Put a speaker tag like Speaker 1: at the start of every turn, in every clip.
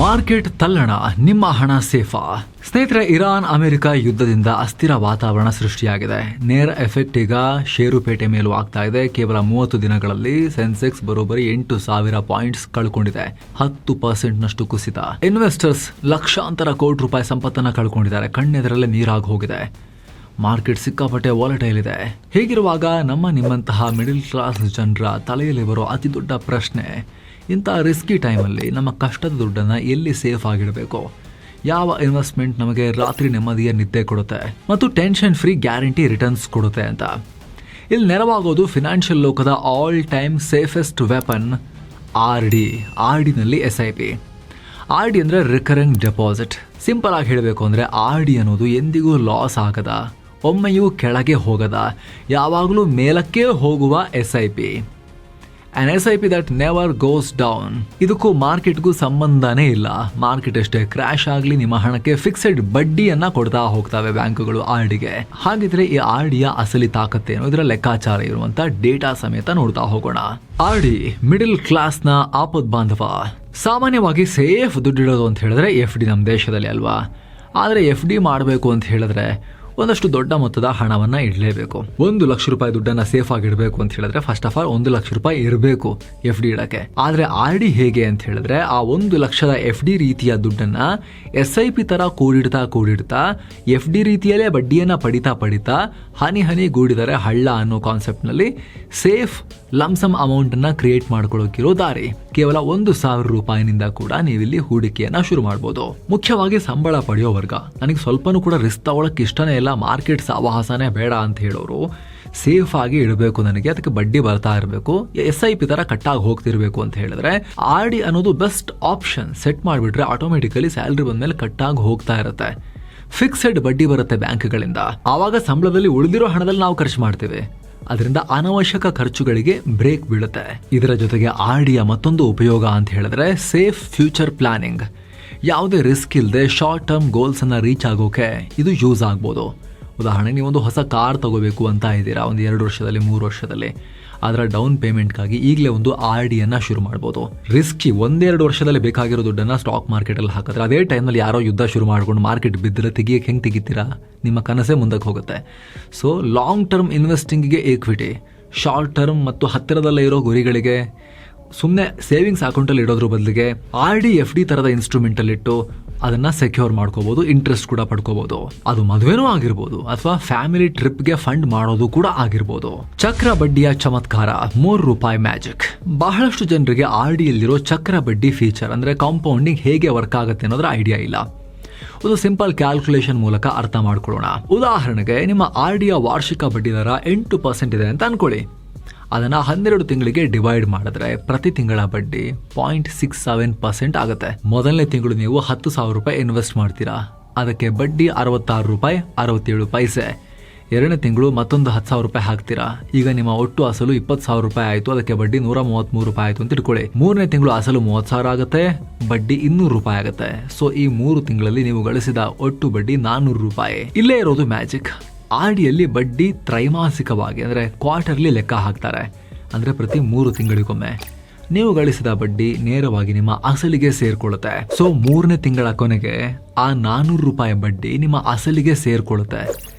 Speaker 1: Market ತಲ್ಲಣ, ನಿಮ್ಮ ಹಣ ಸೇಫಾ? ಸ್ನೇಹಿತರೆ, ಇರಾನ್ ಅಮೆರಿಕ ಯುದ್ಧದಿಂದ ಅಸ್ಥಿರ ವಾತಾವರಣ ಸೃಷ್ಟಿಯಾಗಿದೆ. ನೇರ ಎಫೆಕ್ಟ್ ಈಗ ಷೇರುಪೇಟೆ ಮೇಲೂ ಆಗ್ತಾ ಇದೆ. ಕೇವಲ 30 ದಿನಗಳಲ್ಲಿ ಸೆನ್ಸೆಕ್ಸ್ ಬರೋಬ್ಬರಿ 8,000 ಪಾಯಿಂಟ್ಸ್ ಕಳ್ಕೊಂಡಿದೆ. 10% ಕುಸಿತ. ಇನ್ವೆಸ್ಟರ್ಸ್ ಲಕ್ಷಾಂತರ ಕೋಟಿ ರೂಪಾಯಿ ಸಂಪತ್ತನ್ನ ಕಳ್ಕೊಂಡಿದ್ದಾರೆ. ಕಣ್ಣೆದರಲ್ಲೇ ನೀರಾಗಿ ಹೋಗಿದೆ. ಮಾರ್ಕೆಟ್ ಸಿಕ್ಕಾಪಟ್ಟೆ ವಾಲಟೈಲ್ ಇದೆ. ಹೀಗಿರುವಾಗ ನಿಮ್ಮಂತಹ ಮಿಡಿಲ್ ಕ್ಲಾಸ್ ಜನರ ತಲೆಯಲ್ಲಿ ಬರೋ ಅತಿ ದೊಡ್ಡ ಪ್ರಶ್ನೆ, ಇಂಥ ರಿಸ್ಕಿ ಟೈಮಲ್ಲಿ ನಮ್ಮ ಕಷ್ಟದ ದುಡ್ಡನ್ನು ಎಲ್ಲಿ ಸೇಫ್ ಆಗಿಡಬೇಕು? ಯಾವ ಇನ್ವೆಸ್ಟ್ಮೆಂಟ್ ನಮಗೆ ರಾತ್ರಿ ನೆಮ್ಮದಿಯ ನಿದ್ದೆ ಕೊಡುತ್ತೆ ಮತ್ತು ಟೆನ್ಷನ್ ಫ್ರೀ ಗ್ಯಾರಂಟಿ ರಿಟರ್ನ್ಸ್ ಕೊಡುತ್ತೆ ಅಂತ. ಇಲ್ಲಿ ನೆರವಾಗೋದು ಫಿನಾನ್ಷಿಯಲ್ ಲೋಕದ all time safest weapon R ಡಿನಲ್ಲಿ SIP. RD ಅಂದರೆ ರಿಕರಿಂಗ್ ಡೆಪಾಸಿಟ್. ಸಿಂಪಲ್ ಆಗಿ ಹೇಳಬೇಕು ಅಂದರೆ RD ಅನ್ನೋದು ಎಂದಿಗೂ ಲಾಸ್ ಆಗದ, ಒಮ್ಮೆಯೂ ಕೆಳಗೆ ಹೋಗದ, ಯಾವಾಗಲೂ ಮೇಲಕ್ಕೆ ಹೋಗುವ SIP. An SIP that never goes down. ಇದಕ್ಕೂ ಮಾರ್ಕೆಟ್ಗೂ ಸಂಬಂಧನೇ ಇಲ್ಲ. ಮಾರ್ಕೆಟ್ ಎಷ್ಟೇ ಕ್ರ್ಯಾಶ್ ಆಗಲಿ ನಿಮ್ಮ ಹಣಕ್ಕೆ ಫಿಕ್ಸೆಡ್ ಬಡ್ಡಿಯನ್ನ ಕೊಡ್ತಾ ಹೋಗ್ತವೆ ಬ್ಯಾಂಕುಗಳು RDಗೆ. ಹಾಗಿದ್ರೆ ಈ RDಯ ಅಸಲಿ ತಾಕತ್ತೇನು? ಇದರ ಲೆಕ್ಕಾಚಾರ ಇರುವಂತ ಡೇಟಾ ಸಮೇತ ನೋಡ್ತಾ ಹೋಗೋಣ. RD ಮಿಡಿಲ್ ಕ್ಲಾಸ್ನ ಆಪದ್ ಬಾಂಧವ. ಸಾಮಾನ್ಯವಾಗಿ ಸೇಫ್ ದುಡ್ಡಿಡೋದು ಅಂತ ಹೇಳಿದ್ರೆ FD ನಮ್ಮ ದೇಶದಲ್ಲಿ ಅಲ್ವಾ. ಆದರೆ FD ಮಾಡಬೇಕು ಅಂತ ಹೇಳಿದ್ರೆ ಒಂದಷ್ಟು ದೊಡ್ಡ ಮೊತ್ತದ ಹಣವನ್ನ ಇಡಲೇಬೇಕು. 1 ಲಕ್ಷ ರೂಪಾಯಿ ದುಡ್ಡನ್ನ ಸೇಫ್ ಆಗಿ ಇಡಬೇಕು ಅಂತ ಹೇಳಿದ್ರೆ ಫಸ್ಟ್ ಆಫ್ ಆಲ್ 1 ಲಕ್ಷ ರೂಪಾಯಿ ಇರಬೇಕು FD ಇಡಕ್ಕೆ. ಆದ್ರೆ RD ಹೇಗೆ ಅಂತ ಹೇಳಿದ್ರೆ ಆ 1 ಲಕ್ಷದ FD ರೀತಿಯ ದುಡ್ಡನ್ನ SIP ತರ ಕೂಡಿಡ್ತಾ FD ರೀತಿಯಲ್ಲೇ ಬಡ್ಡಿಯನ್ನ ಪಡಿತಾ ಹನಿ ಗೂಡಿದರೆ ಹಳ್ಳ ಅನ್ನೋ ಕಾನ್ಸೆಪ್ಟ್ ನಲ್ಲಿ ಸೇಫ್ ಲಂಸಮ್ ಅಮೌಂಟ್ ಅನ್ನ ಕ್ರಿಯೇಟ್ ಮಾಡ್ಕೊಳ್ಳೋಕಿರೋ ದಾರಿ. ಕೇವಲ 1,000 ರೂಪಾಯಿನಿಂದ ಕೂಡ ನೀವಿಲ್ಲಿ ಹೂಡಿಕೆಯನ್ನ ಶುರು ಮಾಡಬಹುದು. ಮುಖ್ಯವಾಗಿ ಸಂಬಳ ಪಡೆಯೋ ವರ್ಗ, ನನಗೆ ಸ್ವಲ್ಪನೂ ಕೂಡ ರಿಸ್ಕ್ ತಗೊಳಕ್ ಇಷ್ಟನೇ ಇಲ್ಲ, ಮಾರ್ಕೆಟ್ ಸಾವಾಸನೆ ಬೇಡ ಅಂತ ಹೇಳೋರು, ಸೇಫ್ ಆಗಿ ಇಡಬೇಕು, ನನಗೆ ಅದಕ್ಕೆ ಬಡ್ಡಿ ಬರ್ತಾ ಇರಬೇಕು, SIP ತರ ಕಟ್ಟಾಗಿ ಹೋಗ್ತಿರ್ಬೇಕು ಅಂತ ಹೇಳಿದ್ರೆ RD ಅನ್ನೋದು ಬೆಸ್ಟ್ ಆಪ್ಷನ್. ಸೆಟ್ ಮಾಡಿಬಿಟ್ರೆ ಆಟೋಮೆಟಿಕಲಿ ಸ್ಯಾಲರಿ ಬಂದ್ಮೇಲೆ ಕಟ್ಟಾಗಿ ಹೋಗ್ತಾ ಇರುತ್ತೆ. ಫಿಕ್ಸೆಡ್ ಬಡ್ಡಿ ಬರುತ್ತೆ ಬ್ಯಾಂಕ್ಗಳಿಂದ. ಆವಾಗ ಸಂಬಳದಲ್ಲಿ ಉಳಿದಿರೋ ಹಣದಲ್ಲಿ ನಾವು ಖರ್ಚು ಮಾಡ್ತೇವೆ. ಅದರಿಂದ ಅನವಶ್ಯಕ ಖರ್ಚುಗಳಿಗೆ ಬ್ರೇಕ್ ಬೀಳುತ್ತೆ. ಇದರ ಜೊತೆಗೆ RDಯ ಮತ್ತೊಂದು ಉಪಯೋಗ ಅಂತ ಹೇಳಿದ್ರೆ ಸೇಫ್ ಫ್ಯೂಚರ್ ಪ್ಲಾನಿಂಗ್. ಯಾವುದೇ ರಿಸ್ಕ್ ಇಲ್ಲದೆ ಶಾರ್ಟ್ ಟರ್ಮ್ ಗೋಲ್ಸ್ ಅನ್ನ ರೀಚ್ ಆಗೋಕೆ ಇದು ಯೂಸ್ ಆಗ್ಬೋದು. ಉದಾಹರಣೆ, ನೀವೊಂದು ಹೊಸ ಕಾರ್ ತಗೋಬೇಕು ಅಂತ ಇದ್ದೀರಾ ಒಂದು 2 ವರ್ಷದಲ್ಲಿ 3 ವರ್ಷದಲ್ಲಿ. ಅದರ ಡೌನ್ ಪೇಮೆಂಟ್ಗಾಗಿ ಈಗಲೇ ಒಂದು RDಯನ್ನ ಶುರು ಮಾಡ್ಬೋದು. ರಿಸ್ಕಿ 1-2 ವರ್ಷದಲ್ಲಿ ಬೇಕಾಗಿರೋ ದುಡ್ಡನ್ನ ಸ್ಟಾಕ್ ಮಾರ್ಕೆಟ್ ಅಲ್ಲಿ ಹಾಕಿದ್ರೆ ಅದೇ ಟೈಮ್ನಲ್ಲಿ ಯಾರೋ ಯುದ್ಧ ಶುರು ಮಾಡ್ಕೊಂಡು ಮಾರ್ಕೆಟ್ ಬಿದ್ದರೆ ತೆಗಿಯಕ್ಕೆ ಹೆಂಗೆ ತೆಗಿತೀರಾ? ನಿಮ್ಮ ಕನಸೇ ಮುಂದಕ್ಕೆ ಹೋಗುತ್ತೆ. ಸೊ ಲಾಂಗ್ ಟರ್ಮ್ ಇನ್ವೆಸ್ಟಿಂಗಿಗೆ ಈಕ್ವಿಟಿ, ಶಾರ್ಟ್ ಟರ್ಮ್ ಮತ್ತು ಹತ್ತಿರದಲ್ಲೇ ಇರೋ ಗುರಿಗಳಿಗೆ ಸುಮ್ಮನೆ ಸೇವಿಂಗ್ಸ್ ಅಕೌಂಟಲ್ಲಿ ಇಡೋದ್ರ ಬದಲಿಗೆ RD FD ತರದ ಇನ್ಸ್ಟ್ರೂಮೆಂಟ್ ಅಲ್ಲಿ ಇಟ್ಟು ಅದನ್ನ ಸೆಕ್ಯೂರ್ ಮಾಡ್ಕೋಬಹುದು, ಇಂಟ್ರೆಸ್ಟ್ ಕೂಡ ಪಡ್ಕೋಬಹುದು. ಅದು ಮದುವೆನೂ ಆಗಿರ್ಬೋದು ಅಥವಾ ಫ್ಯಾಮಿಲಿ ಟ್ರಿಪ್ಗೆ ಫಂಡ್ ಮಾಡೋದು ಕೂಡ ಆಗಿರ್ಬೋದು. ಚಕ್ರ ಬಡ್ಡಿಯ ಚಮತ್ಕಾರ, 3 ರೂಪಾಯಿ ಮ್ಯಾಜಿಕ್. ಬಹಳಷ್ಟು ಜನರಿಗೆ RDಯಲ್ಲಿರೋ ಚಕ್ರ ಬಡ್ಡಿ ಫೀಚರ್ ಅಂದ್ರೆ ಕಾಂಪೌಂಡಿಂಗ್ ಹೇಗೆ ವರ್ಕ್ ಆಗುತ್ತೆ ಅನ್ನೋದ್ರ ಐಡಿಯಾ ಇಲ್ಲ. ಒಂದು ಸಿಂಪಲ್ ಕ್ಯಾಲ್ಕುಲೇಷನ್ ಮೂಲಕ ಅರ್ಥ ಮಾಡ್ಕೊಳ್ಳೋಣ. ಉದಾಹರಣೆಗೆ ನಿಮ್ಮ RDಯ ವಾರ್ಷಿಕ ಬಡ್ಡಿ ದರ 8% ಇದೆ ಅಂತ ಅನ್ಕೊಳ್ಳಿ. ಅದನ್ನ 12 ತಿಂಗಳಿಗೆ ಡಿವೈಡ್ ಮಾಡಿದ್ರೆ ಪ್ರತಿ ತಿಂಗಳ ಬಡ್ಡಿ 0.67% ಆಗುತ್ತೆ. ಮೊದಲನೇ ತಿಂಗಳು ನೀವು 10,000 ರೂಪಾಯಿ ಇನ್ವೆಸ್ಟ್ ಮಾಡ್ತೀರಾ, ಅದಕ್ಕೆ ಬಡ್ಡಿ 66 ರೂಪಾಯಿ 67 ಪೈಸೆ. ಎರಡನೇ ತಿಂಗಳು ಮತ್ತೊಂದು 10,000 ರೂಪಾಯಿ ಹಾಕ್ತೀರಾ, ಈಗ ನಿಮ್ಮ ಒಟ್ಟು ಅಸಲು 20,000 ರೂಪಾಯಿ ಆಯ್ತು, ಅದಕ್ಕೆ ಬಡ್ಡಿ 133 ರೂಪಾಯಿ ಆಯ್ತು ಅಂತ ಇಟ್ಕೊಳ್ಳಿ. ಮೂರನೇ ತಿಂಗಳು ಅಸಲು 30,000 ಆಗುತ್ತೆ, ಬಡ್ಡಿ 200 ರೂಪಾಯಿ ಆಗುತ್ತೆ. ಸೊ ಈ 3 ತಿಂಗಳಲ್ಲಿ ನೀವು ಗಳಿಸಿದ ಒಟ್ಟು ಬಡ್ಡಿ 400 ರೂಪಾಯಿ. ಇಲ್ಲೇ ಇರೋದು ಮ್ಯಾಜಿಕ್. RDಯಲ್ಲಿ ಬಡ್ಡಿ ತ್ರೈಮಾಸಿಕವಾಗಿ ಅಂದರೆ ಕ್ವಾರ್ಟರ್ಲಿ ಲೆಕ್ಕ ಹಾಕ್ತಾರೆ. ಅಂದರೆ ಪ್ರತಿ 3 ತಿಂಗಳಿಗೊಮ್ಮೆ ನೀವು ಗಳಿಸಿದ ಬಡ್ಡಿ ನೇರವಾಗಿ ನಿಮ್ಮ ಅಸಲಿಗೆ ಸೇರ್ಕೊಳ್ಳುತ್ತೆ. ಸೊ 3ನೇ ತಿಂಗಳ ಕೊನೆಗೆ ಆ 400 ರೂಪಾಯಿ ಬಡ್ಡಿ ನಿಮ್ಮ ಅಸಲಿಗೆ ಸೇರ್ಕೊಳ್ಳುತ್ತೆ.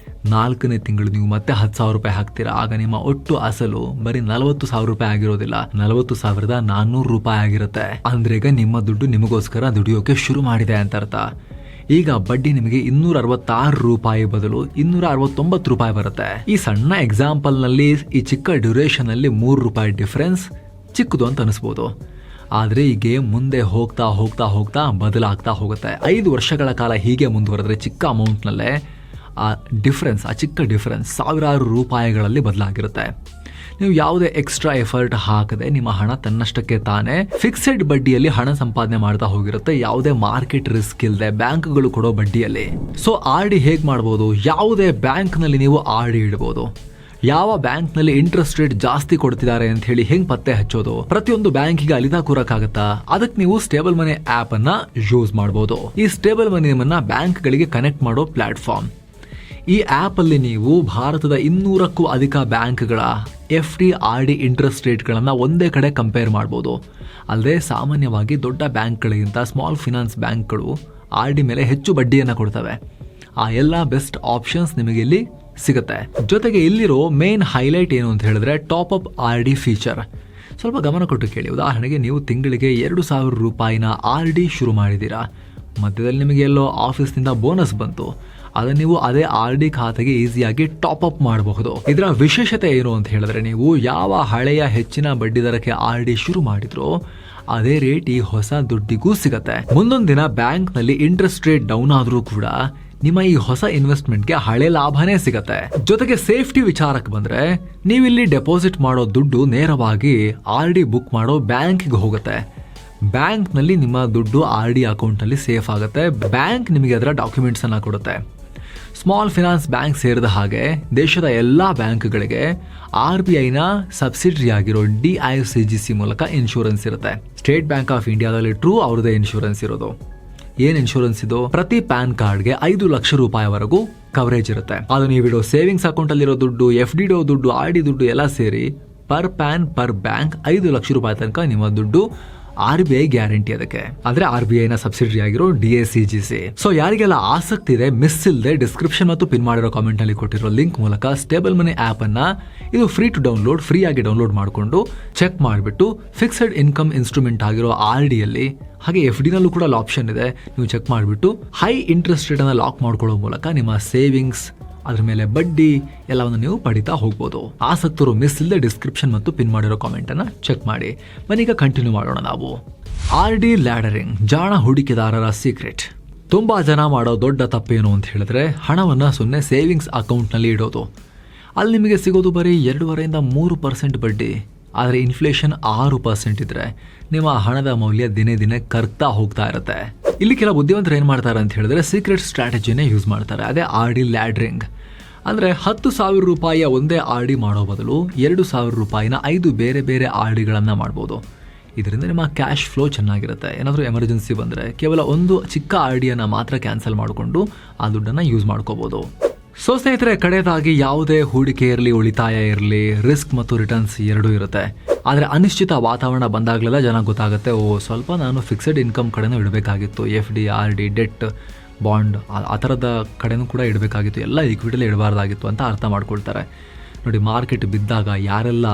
Speaker 1: 4ನೇ ತಿಂಗಳು ನೀವು ಮತ್ತೆ 10,000 ರೂಪಾಯಿ ಹಾಕ್ತೀರಾ, ಆಗ ನಿಮ್ಮ ಒಟ್ಟು ಅಸಲು ಬರೀ 40,000 ರೂಪಾಯಿ ಆಗಿರೋದಿಲ್ಲ, 40,400 ರೂಪಾಯಿ ಆಗಿರುತ್ತೆ. ಅಂದ್ರೆ ಈಗ ನಿಮ್ಮ ದುಡ್ಡು ನಿಮಗೋಸ್ಕರ ದುಡಿಯೋಕೆ ಶುರು ಮಾಡಿದೆ ಅಂತ ಅರ್ಥ. ಈಗ ಬಡ್ಡಿ ನಿಮಗೆ 266 ರೂಪಾಯಿ ಬದಲು 269 ರೂಪಾಯಿ ಬರುತ್ತೆ. ಈ ಸಣ್ಣ ಎಕ್ಸಾಂಪಲ್ ನಲ್ಲಿ ಈ ಚಿಕ್ಕ ಡ್ಯೂರೇಷನ್ ಅಲ್ಲಿ 3 ರೂಪಾಯಿ ಡಿಫರೆನ್ಸ್ ಚಿಕ್ಕದು ಅಂತ ಅನಿಸ್ಬೋದು. ಆದ್ರೆ ಈ ಗೇಮ್ ಮುಂದೆ ಹೋಗ್ತಾ ಬದಲಾಗ್ತಾ ಹೋಗುತ್ತೆ. 5 ವರ್ಷಗಳ ಕಾಲ ಹೀಗೆ ಮುಂದುವರೆದ್ರೆ ಚಿಕ್ಕ ಅಮೌಂಟ್ ನಲ್ಲೇ ಆ ಚಿಕ್ಕ ಡಿಫರೆನ್ಸ್ ಸಾವಿರಾರು ರೂಪಾಯಿಗಳಲ್ಲಿ ಬದಲಾಗಿರುತ್ತೆ. ನೀವು ಯಾವುದೇ ಎಕ್ಸ್ಟ್ರಾ ಎಫರ್ಟ್ ಹಾಕದೆ ನಿಮ್ಮ ಹಣ ತನ್ನಷ್ಟಕ್ಕೆ ತಾನೇ ಫಿಕ್ಸೆಡ್ ಬಡ್ಡಿಯಲ್ಲಿ ಹಣ ಸಂಪಾದನೆ ಮಾಡ್ತಾ ಹೋಗಿರುತ್ತೆ. ಯಾವುದೇ ಮಾರ್ಕೆಟ್ ರಿಸ್ಕ್ ಇಲ್ಲದೆ ಬ್ಯಾಂಕ್ಗಳು ಕೊಡೋ ಬಡ್ಡಿಯಲ್ಲಿ. ಸೊ RD ಹೇಗೆ ಮಾಡ್ಬೋದು? ಯಾವುದೇ ಬ್ಯಾಂಕ್ನಲ್ಲಿ ನೀವು RD ಇಡಬಹುದು. ಯಾವ ಬ್ಯಾಂಕ್ನಲ್ಲಿ ಇಂಟ್ರೆಸ್ಟ್ ರೇಟ್ ಜಾಸ್ತಿ ಕೊಡ್ತಿದ್ದಾರೆ ಅಂತ ಹೇಳಿ ಹೆಂಗ್ ಪತ್ತೆ ಹಚ್ಚೋದು? ಪ್ರತಿಯೊಂದು ಬ್ಯಾಂಕಿಗೆ ಅಲಿದಾ ಕೂರಕ್ಕಾಗತ್ತಾ? ಅದಕ್ಕೆ ನೀವು ಸ್ಟೇಬಲ್ ಮನಿ ಆಪ್ ಅನ್ನ ಯೂಸ್ ಮಾಡಬಹುದು. ಈ ಸ್ಟೇಬಲ್ ಮನಿ ನಿಮ್ಮನ್ನ ಬ್ಯಾಂಕ್ಗಳಿಗೆ ಕನೆಕ್ಟ್ ಮಾಡೋ ಪ್ಲಾಟ್ಫಾರ್ಮ್. ಈ ಆಪ್ ಅಲ್ಲಿ ನೀವು ಭಾರತದ 200ಕ್ಕೂ ಅಧಿಕ ಬ್ಯಾಂಕ್ಗಳ FD RD ಇಂಟ್ರೆಸ್ಟ್ ರೇಟ್ಗಳನ್ನು ಒಂದೇ ಕಡೆ ಕಂಪೇರ್ ಮಾಡ್ಬೋದು. ಅಲ್ಲದೆ ಸಾಮಾನ್ಯವಾಗಿ ದೊಡ್ಡ ಬ್ಯಾಂಕ್ಗಳಿಗಿಂತ ಸ್ಮಾಲ್ ಫಿನಾನ್ಸ್ ಬ್ಯಾಂಕ್ಗಳು RD ಮೇಲೆ ಹೆಚ್ಚು ಬಡ್ಡಿಯನ್ನು ಕೊಡ್ತವೆ. ಆ ಎಲ್ಲ ಬೆಸ್ಟ್ ಆಪ್ಷನ್ಸ್ ನಿಮಗೆ ಇಲ್ಲಿ ಸಿಗುತ್ತೆ. ಜೊತೆಗೆ ಇಲ್ಲಿರೋ ಮೇನ್ ಹೈಲೈಟ್ ಏನು ಅಂತ ಹೇಳಿದ್ರೆ ಟಾಪ್ ಅಪ್ RD ಫೀಚರ್. ಸ್ವಲ್ಪ ಗಮನ ಕೊಟ್ಟು ಕೇಳಿ. ಉದಾಹರಣೆಗೆ ನೀವು ತಿಂಗಳಿಗೆ 2,000 ರೂಪಾಯಿನ RD ಶುರು ಮಾಡಿದ್ದೀರಾ. ಮಧ್ಯದಲ್ಲಿ ನಿಮಗೆ ಎಲ್ಲೋ ಆಫೀಸ್ನಿಂದ ಬೋನಸ್ ಬಂತು, ಅದನ್ನು ನೀವು ಅದೇ RD ಖಾತೆಗೆ ಈಸಿಯಾಗಿ ಟಾಪ್ ಅಪ್ ಮಾಡಬಹುದು. ಇದರ ವಿಶೇಷತೆ ಏನು ಅಂತ ಹೇಳಿದ್ರೆ ನೀವು ಯಾವ ಹಳೆಯ ಹೆಚ್ಚಿನ ಬಡ್ಡಿ ದರಕ್ಕೆ RD ಶುರು ಮಾಡಿದ್ರೋ ಅದೇ ರೇಟ್ ಈ ಹೊಸ ದುಡ್ಡಿಗೂ ಸಿಗತ್ತೆ. ಮುಂದೊಂದು ದಿನ ಬ್ಯಾಂಕ್ ನಲ್ಲಿ ಇಂಟ್ರೆಸ್ಟ್ ರೇಟ್ ಡೌನ್ ಆದ್ರೂ ಕೂಡ ನಿಮ್ಮ ಈ ಹೊಸ ಇನ್ವೆಸ್ಟ್ಮೆಂಟ್ಗೆ ಹಳೆ ಲಾಭನೇ ಸಿಗತ್ತೆ. ಜೊತೆಗೆ ಸೇಫ್ಟಿ ವಿಚಾರಕ್ಕೆ ಬಂದ್ರೆ ನೀವಿಲ್ಲಿ ಡೆಪಾಸಿಟ್ ಮಾಡೋ ದುಡ್ಡು ನೇರವಾಗಿ RD ಬುಕ್ ಮಾಡೋ ಬ್ಯಾಂಕ್ಗೆ ಹೋಗುತ್ತೆ. ಬ್ಯಾಂಕ್ ನಲ್ಲಿ ನಿಮ್ಮ ದುಡ್ಡು RD ಅಕೌಂಟ್ ನಲ್ಲಿ ಸೇಫ್ ಆಗುತ್ತೆ. ಬ್ಯಾಂಕ್ ನಿಮಗೆ ಅದರ ಡಾಕ್ಯುಮೆಂಟ್ಸ್ ಅನ್ನ ಕೊಡುತ್ತೆ. ಸ್ಮಾಲ್ ಫಿನಾನ್ಸ್ ಬ್ಯಾಂಕ್ ಸೇರಿದ ಹಾಗೆ ದೇಶದ ಎಲ್ಲಾ ಬ್ಯಾಂಕ್ಗಳಿಗೆ RBIನ ಸಬ್ಸಿಡರಿ ಆಗಿರೋ DICGC ಮೂಲಕ ಇನ್ಶೂರೆನ್ಸ್ ಇರುತ್ತೆ. ಸ್ಟೇಟ್ ಬ್ಯಾಂಕ್ ಆಫ್ ಇಂಡಿಯಾದಲ್ಲಿ ಟ್ರೂ ಅವ್ರದೇ ಇನ್ಶೂರೆನ್ಸ್ ಇರೋದು. ಏನ್ ಇನ್ಶೂರೆನ್ಸ್ ಇದು? ಪ್ರತಿ ಪ್ಯಾನ್ ಕಾರ್ಡ್ಗೆ 5 ಲಕ್ಷ ರೂಪಾಯಿವರೆಗೂ ಕವರೇಜ್ ಇರುತ್ತೆ. ಅದು ನೀವಿಡೋ ಸೇವಿಂಗ್ಸ್ ಅಕೌಂಟ್ ಅಲ್ಲಿರೋ ದುಡ್ಡು, FD ದುಡ್ಡು, RD ದುಡ್ಡು ಎಲ್ಲ ಸೇರಿ per PAN per bank 5 lakh ರೂಪಾಯಿ ತನಕ ನಿಮ್ಮ ದುಡ್ಡು RBI ಗ್ಯಾರಂಟಿ ಅದಕ್ಕೆ. ಆದ್ರೆ RBIನ ಸಬ್ಸಿಡರಿ ಆಗಿರೋ DICGC. ಸೊ ಯಾರಿಗೆಲ್ಲ ಆಸಕ್ತಿ ಇದೆ, ಮಿಸ್ ಇಲ್ಲದೆ ಡಿಸ್ಕ್ರಿಪ್ಷನ್ ಮತ್ತು ಪಿನ್ ಮಾಡಿರೋ ಕಾಮೆಂಟ್ ನಲ್ಲಿ ಕೊಟ್ಟಿರೋ ಲಿಂಕ್ ಮೂಲಕ ಸ್ಟೇಬಲ್ ಮನಿ ಆಪ್ ಅನ್ನ ಇದು ಫ್ರೀ ಟು ಡೌನ್ಲೋಡ್, ಫ್ರೀ ಆಗಿ ಡೌನ್ಲೋಡ್ ಮಾಡಿಕೊಂಡು ಚೆಕ್ ಮಾಡಿಬಿಟ್ಟು ಫಿಕ್ಸ್ಡ್ ಇನ್ಕಮ್ ಇನ್ಸ್ಟ್ರೂಮೆಂಟ್ ಆಗಿರೋ RD ಅಲ್ಲಿ ಹಾಗೆ FD ನಲ್ಲೂ ಕೂಡ ಆಪ್ಷನ್ ಇದೆ, ನೀವು ಚೆಕ್ ಮಾಡಿಬಿಟ್ಟು ಹೈ ಇಂಟ್ರೆಸ್ಟ್ ರೇಟ್ ಅನ್ನ ಲಾಕ್ ಮಾಡ್ಕೊಳ್ಳೋ ಮೂಲಕ ನಿಮ್ಮ ಸೇವಿಂಗ್ಸ್, ಅದ್ರ ಮೇಲೆ ಬಡ್ಡಿ ಎಲ್ಲವನ್ನು ನೀವು ಪಡಿತಾ ಹೋಗ್ಬೋದು. ಆಸಕ್ತರು ಮಿಸ್ ಇಲ್ಲದೆ ಡಿಸ್ಕ್ರಿಪ್ಷನ್ ಮತ್ತು ಪಿನ್ ಮಾಡಿರೋ ಕಾಮೆಂಟ್ ಅನ್ನ ಚೆಕ್ ಮಾಡಿ. ಬನ್ನೀಗ ಕಂಟಿನ್ಯೂ ಮಾಡೋಣ ನಾವು. RD ಲ್ಯಾಡರಿಂಗ್, ಜಾಣ ಹೂಡಿಕೆದಾರರ ಸೀಕ್ರೆಟ್. ತುಂಬಾ ಜನ ಮಾಡೋ ದೊಡ್ಡ ತಪ್ಪೇನು ಅಂತ ಹೇಳಿದ್ರೆ ಹಣವನ್ನ 0 ಸೇವಿಂಗ್ಸ್ ಅಕೌಂಟ್ ನಲ್ಲಿ ಇಡೋದು. ಅಲ್ಲಿ ನಿಮಗೆ ಸಿಗೋದು ಬರೀ 2.5% 3% ಬಡ್ಡಿ. ಆದರೆ ಇನ್ಫ್ಲೇಷನ್ 6% ಇದ್ರೆ ನಿಮ್ಮ ಹಣದ ಮೌಲ್ಯ ದಿನೇ ದಿನೇ ಕರ್ಗ್ತಾ ಹೋಗ್ತಾ ಇರುತ್ತೆ. ಇಲ್ಲಿ ಕೆಲ ಬುದ್ಧಿವಂತರು ಏನ್ ಮಾಡ್ತಾರೆ ಅಂತ ಹೇಳಿದ್ರೆ ಸೀಕ್ರೆಟ್ ಸ್ಟ್ರಾಟಜಿನೇ ಯೂಸ್ ಮಾಡ್ತಾರೆ. ಅದೇ RD ಲ್ಯಾಡರಿಂಗ್. ಅಂದ್ರೆ 10,000 ರೂಪಾಯಿಯ ಒಂದೇ RD ಮಾಡೋ ಬದಲು 2,000 ರೂಪಾಯಿನ 5 ಬೇರೆ ಬೇರೆ RDಗಳನ್ನ ಮಾಡ್ಬೋದು. ಇದರಿಂದ ನಿಮ್ಮ ಕ್ಯಾಶ್ ಫ್ಲೋ ಚೆನ್ನಾಗಿರುತ್ತೆ. ಏನಾದರೂ ಎಮರ್ಜೆನ್ಸಿ ಬಂದರೆ ಕೇವಲ ಒಂದು ಚಿಕ್ಕ RDಯನ್ನು ಮಾತ್ರ ಕ್ಯಾನ್ಸಲ್ ಮಾಡಿಕೊಂಡು ಆ ದುಡ್ಡನ್ನು ಯೂಸ್ ಮಾಡ್ಕೋಬೋದು. ಸೊ ಸ್ನೇಹಿತರೆ, ಕಡೆಯದಾಗಿ ಯಾವುದೇ ಹೂಡಿಕೆ ಇರಲಿ, ಉಳಿತಾಯ ಇರಲಿ, ರಿಸ್ಕ್ ಮತ್ತು ರಿಟರ್ನ್ಸ್ ಎರಡೂ ಇರುತ್ತೆ. ಆದರೆ ಅನಿಶ್ಚಿತ ವಾತಾವರಣ ಬಂದಾಗಲೆಲ್ಲ ಜನ ಗೊತ್ತಾಗುತ್ತೆ, ಸ್ವಲ್ಪ ನಾನು ಫಿಕ್ಸೆಡ್ ಇನ್ಕಮ್ ಕಡೆನೂ ಇಡಬೇಕಾಗಿತ್ತು, FD RD ಡೆಟ್ ಬಾಂಡ್ ಆ ಥರದ ಕಡೆನೂ ಕೂಡ ಇಡಬೇಕಾಗಿತ್ತು, ಎಲ್ಲ ಈಕ್ವಿಟಿಲಿ ಇಡಬಾರ್ದಾಗಿತ್ತು ಅಂತ ಅರ್ಥ ಮಾಡ್ಕೊಳ್ತಾರೆ. ನೋಡಿ, ಮಾರ್ಕೆಟ್ ಬಿದ್ದಾಗ ಯಾರೆಲ್ಲ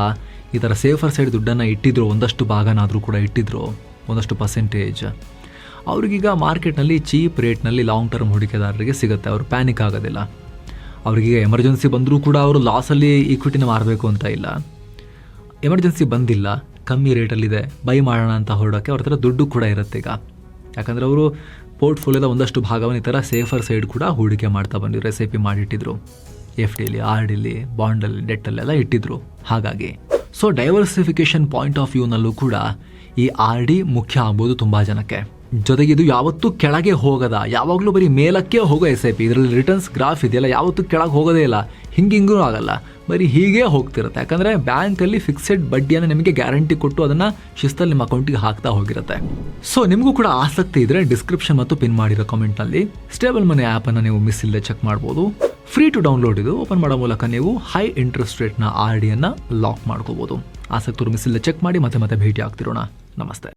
Speaker 1: ಈ ಥರ ಸೇಫರ್ ಸೈಡ್ ದುಡ್ಡನ್ನು ಇಟ್ಟಿದ್ರು, ಒಂದಷ್ಟು ಭಾಗನಾದರೂ ಕೂಡ ಇಟ್ಟಿದ್ರು, ಒಂದಷ್ಟು ಪರ್ಸೆಂಟೇಜ್, ಅವ್ರಿಗೀಗ ಮಾರ್ಕೆಟ್ನಲ್ಲಿ ಚೀಪ್ ರೇಟ್ನಲ್ಲಿ ಲಾಂಗ್ ಟರ್ಮ್ ಹೂಡಿಕೆದಾರರಿಗೆ ಸಿಗುತ್ತೆ. ಅವರು ಪ್ಯಾನಿಕ್ ಆಗೋದಿಲ್ಲ. ಅವ್ರಿಗೀಗ ಎಮರ್ಜೆನ್ಸಿ ಬಂದರೂ ಕೂಡ ಅವರು ಲಾಸಲ್ಲಿ ಈಕ್ವಿಟಿನ ಮಾರಬೇಕು ಅಂತ ಇಲ್ಲ. ಎಮರ್ಜೆನ್ಸಿ ಬಂದಿಲ್ಲ, ಕಮ್ಮಿ ರೇಟಲ್ಲಿದೆ, ಬೈ ಮಾಡೋಣ ಅಂತ ಹೊರಡೋಕ್ಕೆ ಅವ್ರ ಹತ್ರ ದುಡ್ಡು ಕೂಡ ಇರುತ್ತೆ ಈಗ. ಯಾಕಂದರೆ ಅವರು ಪೋರ್ಟ್ಫೋಲಿಯೋದ ಒಂದಷ್ಟು ಭಾಗವನ್ನು ಈ ಥರ ಸೇಫರ್ ಸೈಡ್ ಕೂಡ ಹೂಡಿಕೆ ಮಾಡ್ತಾ ಬಂದಿದ್ರು. SIP ಮಾಡಿಟ್ಟಿದ್ರು, FDಲಿ, RDಲಿ, ಬಾಂಡಲ್ಲಿ, ಡೆಟ್ಟಲ್ಲೆಲ್ಲ ಇಟ್ಟಿದ್ರು. ಹಾಗಾಗಿ ಸೊ ಡೈವರ್ಸಿಫಿಕೇಶನ್ ಪಾಯಿಂಟ್ ಆಫ್ ವ್ಯೂನಲ್ಲೂ ಕೂಡ ಈ RD ಮುಖ್ಯ ಆಗ್ಬೋದು ತುಂಬ ಜನಕ್ಕೆ. ಜೊತೆಗೆ ಇದು ಯಾವತ್ತೂ ಕೆಳಗೆ ಹೋಗದ, ಯಾವಾಗಲೂ ಬರೀ ಮೇಲಕ್ಕೆ ಹೋಗೋ SIP. ಇದರಲ್ಲಿ ರಿಟರ್ನ್ಸ್ ಗ್ರಾಫ್ ಇದೆಯಲ್ಲ, ಯಾವತ್ತೂ ಕೆಳಗೆ ಹೋಗೋದೇ ಇಲ್ಲ, ಹಿಂಗೂ ಆಗಲ್ಲ, ಬರೀ ಹೀಗೆ ಹೋಗ್ತಿರುತ್ತೆ. ಯಾಕಂದರೆ ಬ್ಯಾಂಕಲ್ಲಿ ಫಿಕ್ಸೆಡ್ ಬಡ್ಡಿಯನ್ನು ನಿಮಗೆ ಗ್ಯಾರಂಟಿ ಕೊಟ್ಟು ಅದನ್ನು ಶಿಸ್ತಲ್ಲಿ ನಿಮ್ಮ ಅಕೌಂಟಿಗೆ ಹಾಕ್ತಾ ಹೋಗಿರುತ್ತೆ. ಸೊ ನಿಮಗೂ ಕೂಡ ಆಸಕ್ತಿ ಇದ್ದರೆ ಡಿಸ್ಕ್ರಿಪ್ಷನ್ ಮತ್ತು ಪಿನ್ ಮಾಡಿರೋ ಕಾಮೆಂಟ್ನಲ್ಲಿ ಸ್ಟೇಬಲ್ ಮನಿ ಆ್ಯಪನ್ನು ನೀವು ಮಿಸ್ ಇಲ್ಲದೆ ಚೆಕ್ ಮಾಡ್ಬೋದು. ಫ್ರೀ ಟು ಡೌನ್ಲೋಡ್ ಇದು. ಓಪನ್ ಮಾಡೋ ಮೂಲಕ ನೀವು ಹೈ ಇಂಟ್ರೆಸ್ಟ್ ರೇಟ್ನ RDಯನ್ನು ಲಾಕ್ ಮಾಡ್ಕೋಬೋದು. ಆಸಕ್ತರು ಮಿಸ್ ಇಲ್ಲದೆ ಚೆಕ್ ಮಾಡಿ. ಮತ್ತೆ ಭೇಟಿ ಆಗ್ತಿರೋಣ. ನಮಸ್ತೆ.